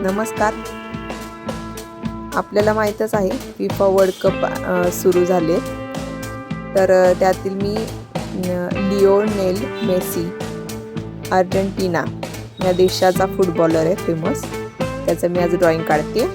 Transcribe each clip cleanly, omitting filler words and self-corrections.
नमस्कार. आपल्याला माहीतच आहे फिफा वर्ल्ड कप सुरू झाले, तर त्यातील मी लिओनेल मेसी अर्जेंटिना या देशाचा फुटबॉलर आहे फेमस, त्याचं मी आज ड्रॉइंग काढते.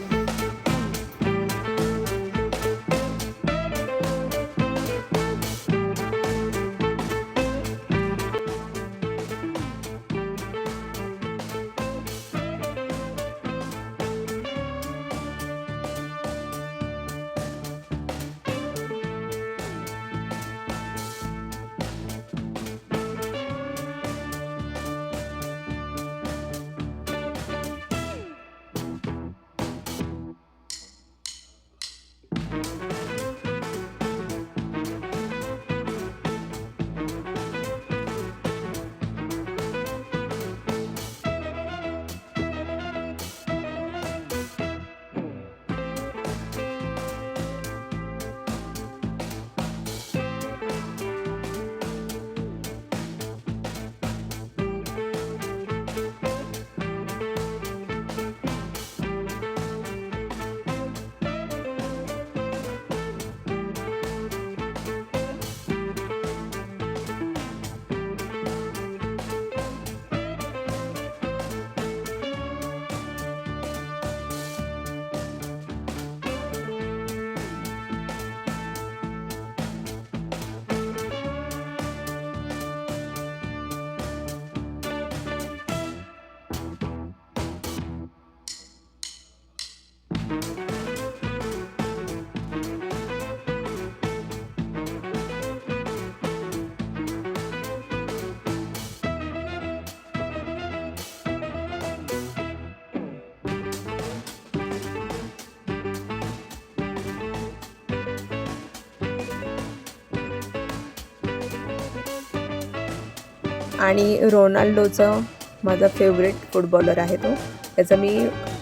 आणि रोनाल्डोचं माझा फेवरेट फुटबॉलर आहे तो. त्याचं मी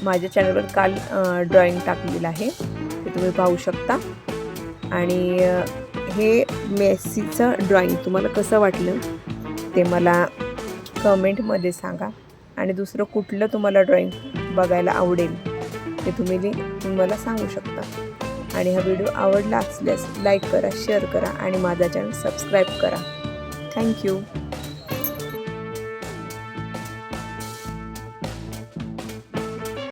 माझ्या चॅनलवर काल ड्रॉइंग टाकलेलं आहे, ते तुम्ही पाहू शकता. आणि हे मेसीचं ड्रॉइंग तुम्हाला कसं वाटलं ते मला कमेंटमध्ये सांगा. आणि दुसरं कुठलं तुम्हाला ड्रॉइंग बघायला आवडेल ते तुम्ही मला सांगू शकता. आणि हा व्हिडिओ आवडला असल्यास लाईक करा, शेअर करा आणि माझा चॅनल सबस्क्राईब करा. थँक्यू.